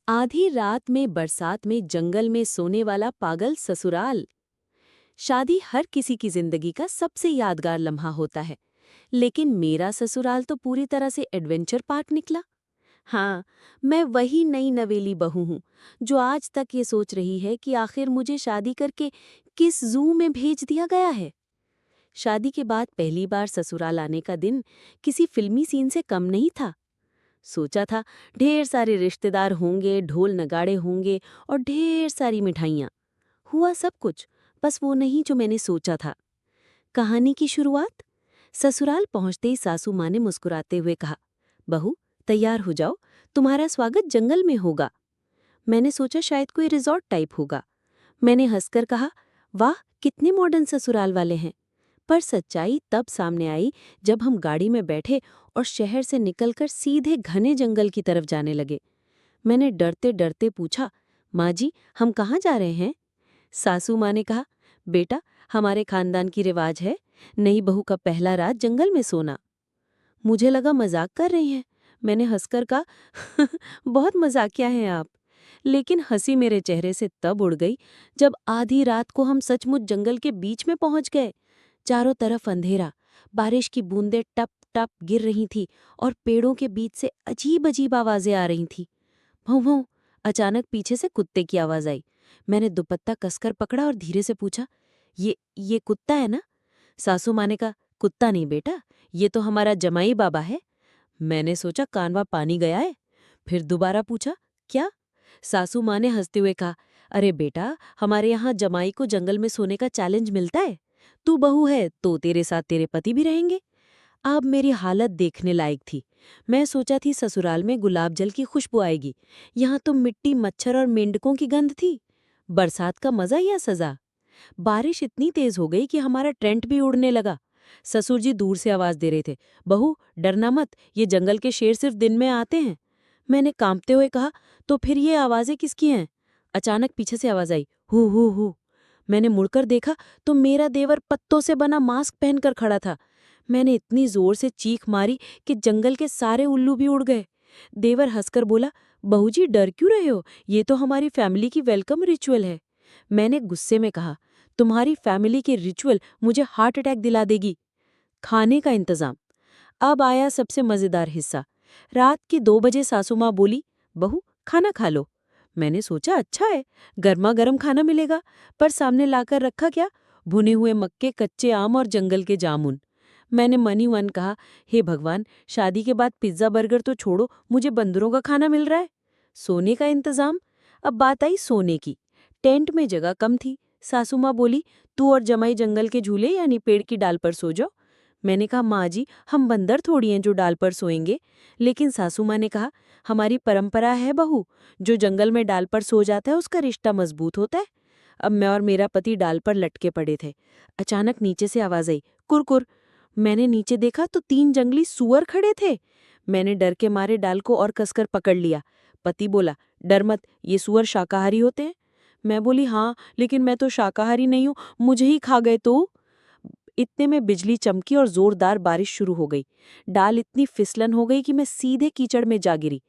आधी रात में बरसात में जंगल में सोने वाला पागल ससुराल। शादी हर किसी की जिंदगी का सबसे यादगार लम्हा होता है, लेकिन मेरा ससुराल तो पूरी तरह से एडवेंचर पार्क निकला। हाँ, मैं वही नई नवेली बहू हूँ जो आज तक ये सोच रही है कि आखिर मुझे शादी करके किस जू में भेज दिया गया है। शादी के बाद पहली बार ससुराल आने का दिन किसी फिल्मी सीन से कम नहीं था। सोचा था ढेर सारे रिश्तेदार होंगे, ढोल नगाड़े होंगे और ढेर सारी मिठाइयाँ। हुआ सब कुछ, बस वो नहीं जो मैंने सोचा था। कहानी की शुरुआत। ससुराल पहुंचते ही सासू माँ ने मुस्कुराते हुए कहा, बहू तैयार हो जाओ, तुम्हारा स्वागत जंगल में होगा। मैंने सोचा शायद कोई रिजॉर्ट टाइप होगा। मैंने हंसकर कहा, वाह कितने मॉडर्न ससुराल वाले हैं। पर सच्चाई तब सामने आई जब हम गाड़ी में बैठे और शहर से निकलकर सीधे घने जंगल की तरफ जाने लगे। मैंने डरते डरते पूछा, माँ जी हम कहाँ जा रहे हैं? सासू माँ ने कहा, बेटा हमारे खानदान की रिवाज है, नई बहू का पहला रात जंगल में सोना। मुझे लगा मजाक कर रही हैं। मैंने हंसकर कहा बहुत मजाकिया हैं आप। लेकिन हंसी मेरे चेहरे से तब उड़ गई जब आधी रात को हम सचमुच जंगल के बीच में पहुंच गए। चारों तरफ अंधेरा, बारिश की बूंदें टप टप गिर रही थी और पेड़ों के बीच से अजीब अजीब आवाजें आ रही थीं। भौं भौं। अचानक पीछे से कुत्ते की आवाज आई। मैंने दुपट्टा कसकर पकड़ा और धीरे से पूछा, ये कुत्ता है ना? सासू माँ ने कहा, कुत्ता नहीं बेटा, ये तो हमारा जमाई बाबा है। मैंने सोचा कानवा पानी गया है। फिर दोबारा पूछा, क्या? सासू माँ ने हंसते हुए कहा, अरे बेटा हमारे यहाँ जमाई को जंगल में सोने का चैलेंज मिलता है। तू बहू है तो तेरे साथ तेरे पति भी रहेंगे। अब मेरी हालत देखने लायक थी। मैं सोचा थी ससुराल में गुलाब जल की खुशबू आएगी, यहाँ तो मिट्टी, मच्छर और मेंढकों की गंध थी। बरसात का मजा या सजा? बारिश इतनी तेज हो गई कि हमारा टेंट भी उड़ने लगा। ससुर जी दूर से आवाज दे रहे थे, बहू डरना मत, ये जंगल के शेर सिर्फ दिन में आते हैं। मैंने कांपते हुए कहा, तो फिर ये आवाजें किसकी हैं? अचानक पीछे से आवाज आई, हु हु हु। मैंने मुड़कर देखा तो मेरा देवर पत्तों से बना मास्क पहनकर खड़ा था। मैंने इतनी जोर से चीख मारी कि जंगल के सारे उल्लू भी उड़ गए। देवर हंसकर बोला, बहू जी डर क्यों रहे हो, ये तो हमारी फैमिली की वेलकम रिचुअल है। मैंने गुस्से में कहा, तुम्हारी फैमिली की रिचुअल मुझे हार्ट अटैक दिला देगी। खाने का इंतजाम। अब आया सबसे मजेदार हिस्सा। रात के 2 बजे सासू माँ बोली, बहू खाना खा लो। मैंने सोचा अच्छा है, गर्मा गर्म खाना मिलेगा। पर सामने लाकर रखा क्या? भुने हुए मक्के, कच्चे आम और जंगल के जामुन। मैंने मन ही मन कहा, हे भगवान, शादी के बाद पिज्जा बर्गर तो छोड़ो, मुझे बंदरों का खाना मिल रहा है। सोने का इंतजाम। अब बात आई सोने की। टेंट में जगह कम थी। सासू माँ बोली, तू और जमाई जंगल के झूले यानी पेड़ की डाल पर सो जाओ। मैंने कहा, माँ जी हम बंदर थोड़ी हैं जो डाल पर सोएंगे। लेकिन सासू माँ ने कहा, हमारी परंपरा है बहू, जो जंगल में डाल पर सो जाता है उसका रिश्ता मजबूत होता है। अब मैं और मेरा पति डाल पर लटके पड़े थे। अचानक नीचे से आवाज आई, कुरकुर। मैंने नीचे देखा तो 3 जंगली सूअर खड़े थे। मैंने डर के मारे डाल को और कसकर पकड़ लिया। पति बोला, डर मत, ये सूअर शाकाहारी होते हैं। मैं बोली, हाँ लेकिन मैं तो शाकाहारी नहीं हूँ, मुझे ही खा गए तो? इतने में बिजली चमकी और जोरदार बारिश शुरू हो गई। डाल इतनी फिसलन हो गई कि मैं सीधे कीचड़ में जा गिरी।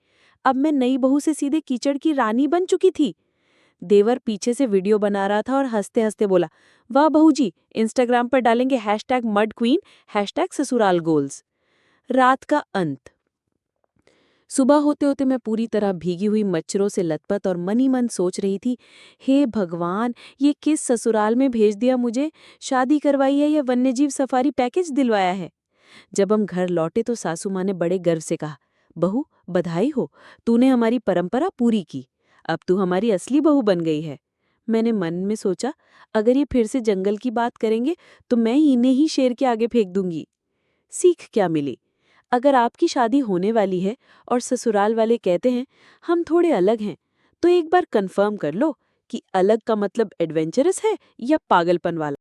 अब मैं नई बहू से सीधे कीचड़ की रानी बन चुकी थी। देवर पीछे से वीडियो बना रहा था और हंसते हंसते बोला, वाह बहू जी, इंस्टाग्राम पर डालेंगे #मड क्वीन, #ससुराल गोल्स। रात का अंत। सुबह होते होते मैं पूरी तरह भीगी हुई मच्छरों से लथपथ और मन ही मन सोच रही थी, हे भगवान, ये किस ससुराल में भेज दिया मुझे? शादी करवाई है या वन्यजीव सफारी पैकेज दिलवाया है? जब हम घर लौटे तो सासू माँ ने बड़े गर्व से कहा, बहू बधाई हो, तूने हमारी परंपरा पूरी की। अब तू हमारी असली बहू बन गई है। मैंने मन में सोचा, अगर ये फिर से जंगल की बात करेंगे तो मैं इन्हें ही शेर के आगे फेंक दूंगी। सीख क्या मिली? अगर आपकी शादी होने वाली है और ससुराल वाले कहते हैं हम थोड़े अलग हैं, तो एक बार कंफर्म कर लो कि अलग का मतलब एडवेंचरस है या पागलपन वाला।